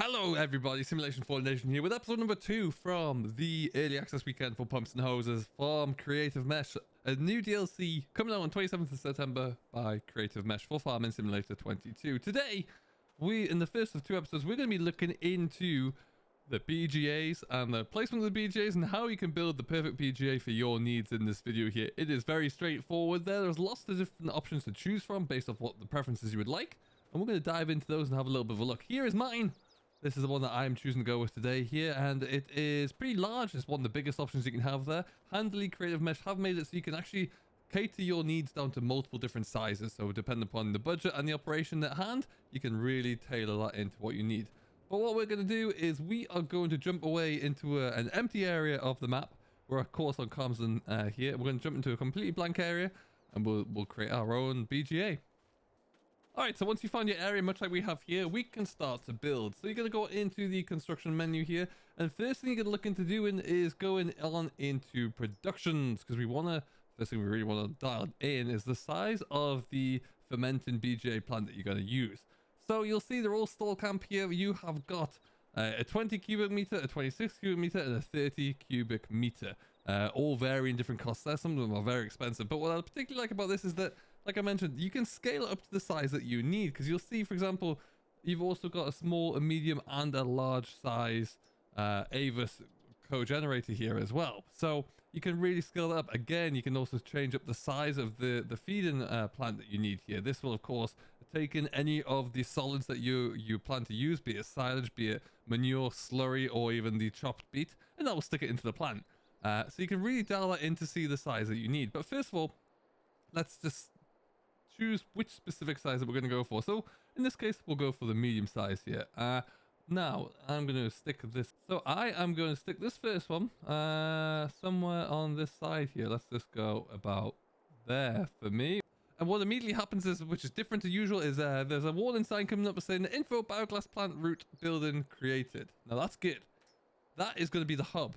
Hello everybody, Simulation Fallen Nation here with episode number 2 from the early access weekend for Pumps and Hoses from Creative Mesh. A new DLC coming out on 27th of September by Creative Mesh for Farming Simulator 22. Today, in the first of 2 episodes, we're going to be looking into the BGAs and the placement of the BGAs and how you can build the perfect BGA for your needs in this video here. It is very straightforward. There's lots of different options to choose from based off what the preferences you would like. And we're going to dive into those and have a little bit of a look. Here is mine. This is the one that I'm choosing to go with today here, and it is pretty large. It's one of the biggest options you can have there. Handily, Creative Mesh have made it so you can actually cater your needs down to multiple different sizes. So depending upon the budget and the operation at hand, you can really tailor that into what you need. But what we're going to do is we are going to jump away into an empty area of the map. We're of course on Carmsden here. We're going to jump into a completely blank area, and we'll create our own BGA. Alright, so once you find your area, much like we have here, we can start to build. So you're going to go into the construction menu here, and first thing you're going to look into doing is going on into productions, because first thing we really want to dial in is the size of the fermenting BGA plant that you're going to use. So you'll see they're all stall camp here. You have got a 20 cubic meter, a 26 cubic meter, and a 30 cubic meter. All varying different costs there. Some of them are very expensive, but what I particularly like about this is that, like I mentioned, you can scale it up to the size that you need, because you'll see, for example, you've also got a small, a medium, and a large size Avis co-generator here as well. So you can really scale that up. Again, you can also change up the size of the feeding plant that you need here. This will, of course, take in any of the solids that you plan to use, be it silage, be it manure, slurry, or even the chopped beet, and that will stick it into the plant. So you can really dial that in to see the size that you need. But first of all, let's just choose which specific size that we're going to go for. So in this case, we'll go for the medium size here. Now I'm going to stick this. So I am going to stick this first one somewhere on this side here. Let's just go about there for me. And what immediately happens is, which is different to usual, is there's a warning sign coming up saying info biogas plant root building created. Now that's good. That is going to be the hub.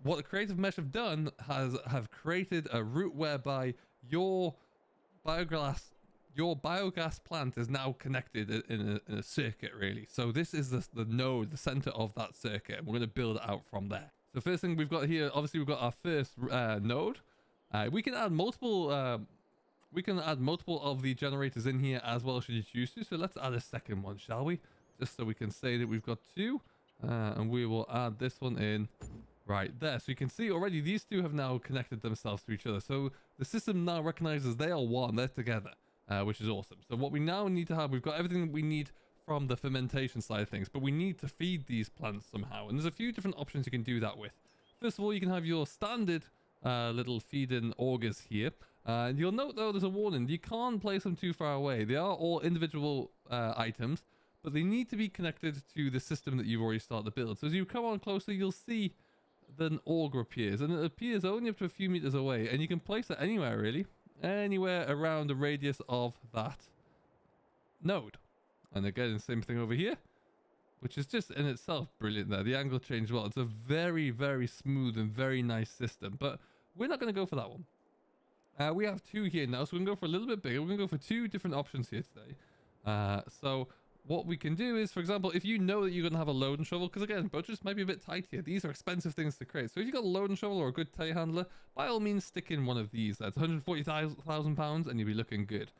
What the Creative Mesh have done have created a route whereby your biogas plant is now connected in a circuit, really. So this is the node, the center of that circuit, and we're going to build it out from there. So first thing we've got here, obviously we've got our first node. We can add multiple of the generators in here as well, should you choose to. So let's add a second one, shall we? Just so we can say that we've got 2, and we will add this one in right there. So you can see already these 2 have now connected themselves to each other. So the system now recognizes they are one, they're together, which is awesome. So what we now need to have, we've got everything that we need from the fermentation side of things, but we need to feed these plants somehow. And there's a few different options you can do that with. First of all, you can have your standard little feeding augers here. And you'll note though, there's a warning. You can't place them too far away. They are all individual items, but they need to be connected to the system that you've already started to build. So as you come on closer, you'll see then auger appears, and it appears only up to a few meters away, and you can place it anywhere, really, anywhere around the radius of that node. And again, same thing over here, which is just in itself brilliant there. The angle change well. It's a very, very smooth and very nice system, but we're not going to go for that one. We have 2 here now, so we're going to go for a little bit bigger. We're going to go for 2 different options here today. So what we can do is, for example, if you know that you're going to have a load and shovel, because again, budgets might be a bit tight here. These are expensive things to create. So if you've got a load and shovel or a good telehandler, by all means, stick in one of these. That's £140,000 and you'll be looking good.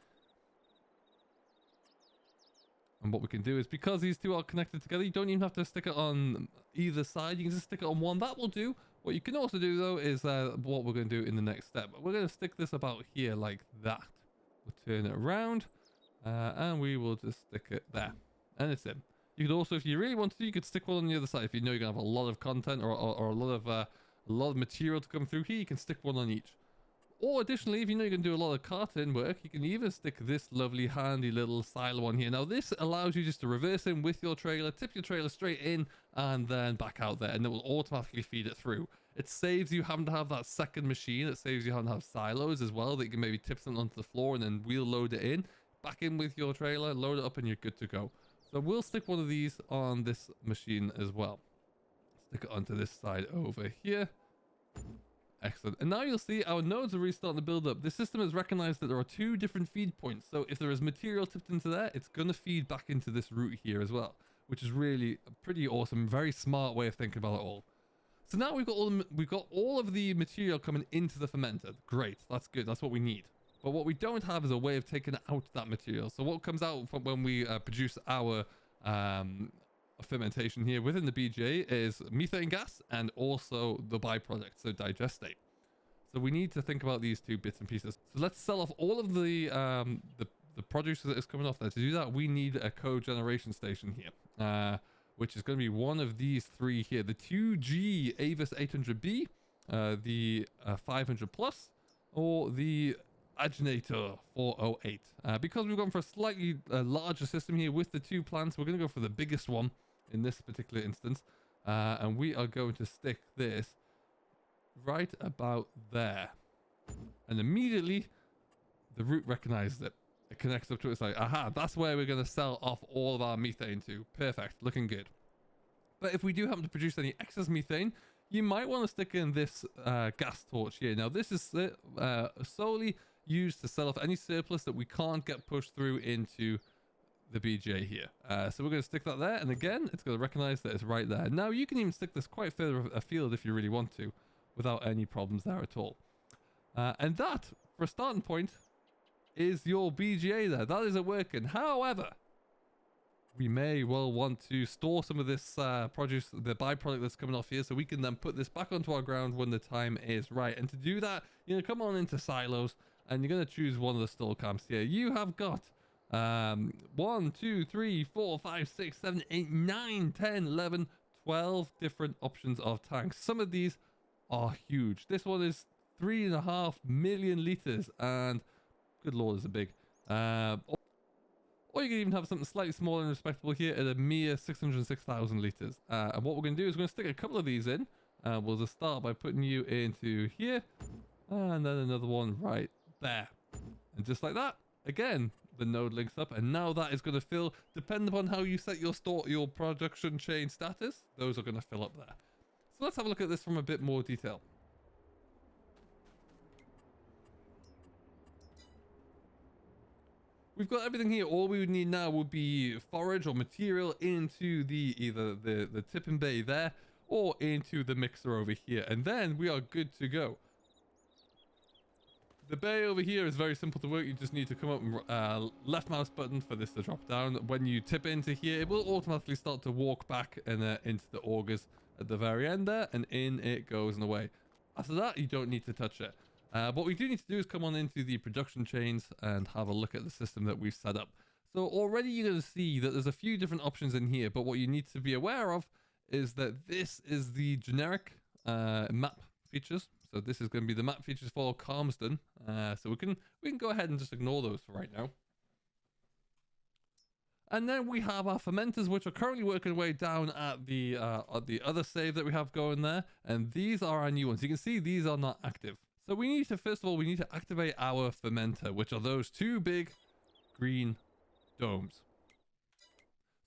And what we can do is, because these 2 are connected together, you don't even have to stick it on either side. You can just stick it on one. That will do. What you can also do, though, is what we're going to do in the next step. We're going to stick this about here like that. We'll turn it around. And we will just stick it there, and it's in. You could also, if you really wanted to, you could stick one on the other side. If you know you're gonna have a lot of content or a lot of material to come through here, you can stick one on each. Or additionally, if you know you're gonna do a lot of carton work, you can even stick this lovely handy little silo on here. Now this allows you just to reverse in with your trailer, tip your trailer straight in, and then back out there, and it will automatically feed it through. It saves you having to have that second machine. It saves you having to have silos as well that you can maybe tip them onto the floor and then wheel load it in. Back in with your trailer, load it up, and you're good to go. So we'll stick one of these on this machine as well. Stick it onto this side over here. Excellent. And now you'll see our nodes are really starting to build up. The system has recognized that there are 2 different feed points. So if there is material tipped into there, it's going to feed back into this route here as well. which is really a pretty awesome, very smart way of thinking about it all. So now we've got all of the material coming into the fermenter. Great, that's good. That's what we need. But what we don't have is a way of taking out that material. So what comes out from when we produce our fermentation here within the BGA is methane gas and also the byproduct, so digestate. So we need to think about these two bits and pieces. So let's sell off all of the produce that is coming off there. To do that, we need a cogeneration station here, which is going to be one of these three here: the 2G Avis 800B, the 500 Plus, or the Aginator 408. Because we've gone for a slightly larger system here with the two plants, we're going to go for the biggest one in this particular instance, and we are going to stick this right about there. And immediately the root recognizes it. It connects up to it. It's like, aha, that's where we're going to sell off all of our methane to. Perfect, looking good. But if we do happen to produce any excess methane, you might want to stick in this gas torch here. Now this is solely used to sell off any surplus that we can't get pushed through into the BGA here. So we're going to stick that there, and again it's going to recognize that it's right there. Now you can even stick this quite further afield if you really want to, without any problems there at all. And that, for a starting point, is your BGA there. That is working. However, we may well want to store some of this produce, the byproduct that's coming off here, so we can then put this back onto our ground when the time is right. And to do that, you're going to come on into silos, and you're going to choose one of the stall camps here. You have got 1, 2, 3, 4, 5, 6, 7, 8, 9, 10, 11, 12 different options of tanks. Some of these are huge. This one is 3.5 million liters, and good lord, is it big. Or you can even have something slightly smaller and respectable here at a mere 606,000 liters. And what we're going to do is we're going to stick a couple of these in. We'll just start by putting you into here, and then another one right there. And just like that, again, the node links up, and now that is going to fill, depending upon how you set your production chain status, those are going to fill up there. So let's have a look at this from a bit more detail. We've got everything here. All we would need now would be forage or material into either the tipping bay there or into the mixer over here, and then we are good to go. The bay over here is very simple to work. You just need to come up and left mouse button for this to drop down. When you tip into here, it will automatically start to walk back and into the augers at the very end there, and in it goes and away. After that, you don't need to touch it. What we do need to do is come on into the production chains and have a look at the system that we've set up. So already you're going to see that there's a few different options in here, but what you need to be aware of is that this is the generic map features. So this is going to be the map features for Calmsden. So we can go ahead and just ignore those for right now. And then we have our fermenters, which are currently working away down at the other save that we have going there. And these are our new ones. You can see these are not active. So we need to, first of all, we need to activate our fermenter, which are those two big green domes.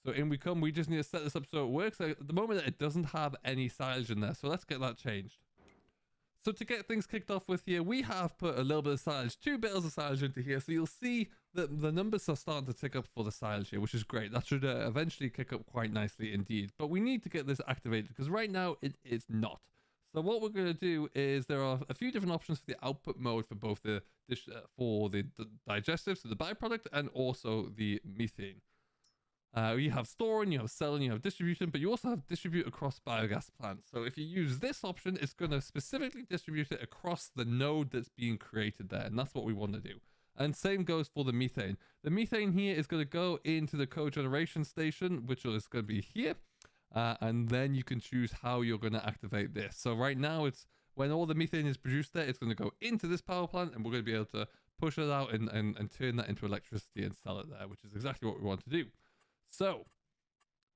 So in we come. We just need to set this up so it works. At the moment, it doesn't have any silage in there. So let's get that changed. So to get things kicked off with here, we have put a little bit of silage, 2 bales of silage into here. So you'll see that the numbers are starting to tick up for the silage here, which is great. That should eventually kick up quite nicely indeed. But we need to get this activated because right now it is not. So what we're going to do is there are a few different options for the output mode for both the digestive, so the byproduct, and also the methane. You have storing, you have selling, you have distribution, but you also have distribute across biogas plants. So if you use this option, it's going to specifically distribute it across the node that's being created there, and that's what we want to do. And same goes for the methane. The methane here is going to go into the cogeneration station, which is going to be here, and then you can choose how you're going to activate this. So right now, it's when all the methane is produced there, it's going to go into this power plant, and we're going to be able to push it out and turn that into electricity and sell it there, which is exactly what we want to do. So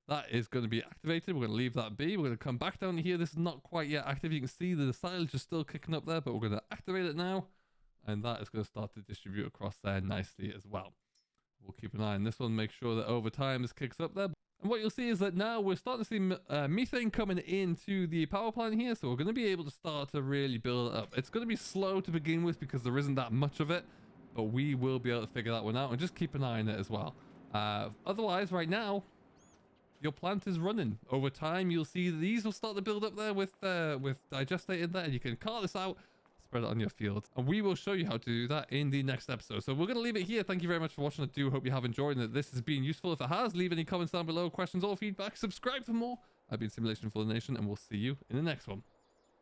that is going to be activated. We're going to leave that be. We're going to come back down here. This is not quite yet active. You can see that the silage is still kicking up there, but we're going to activate it now, and that is going to start to distribute across there nicely as well. We'll keep an eye on this one, make sure that over time this kicks up there. And what you'll see is that now we're starting to see methane coming into the power plant here, so we're going to be able to start to really build it up. It's going to be slow to begin with because there isn't that much of it, but we will be able to figure that one out, and just keep an eye on it as well. Otherwise, right now, your plant is running. Over time, you'll see these will start to build up there with digestate in there, and you can cart this out, spread it on your field, and we will show you how to do that in the next episode. So we're going to leave it here. Thank you very much for watching. I do hope you have enjoyed and that this has been useful. If it has, leave any comments down below, questions or feedback. Subscribe for more. I've been Simulation for the Nation, and we'll see you in the next one.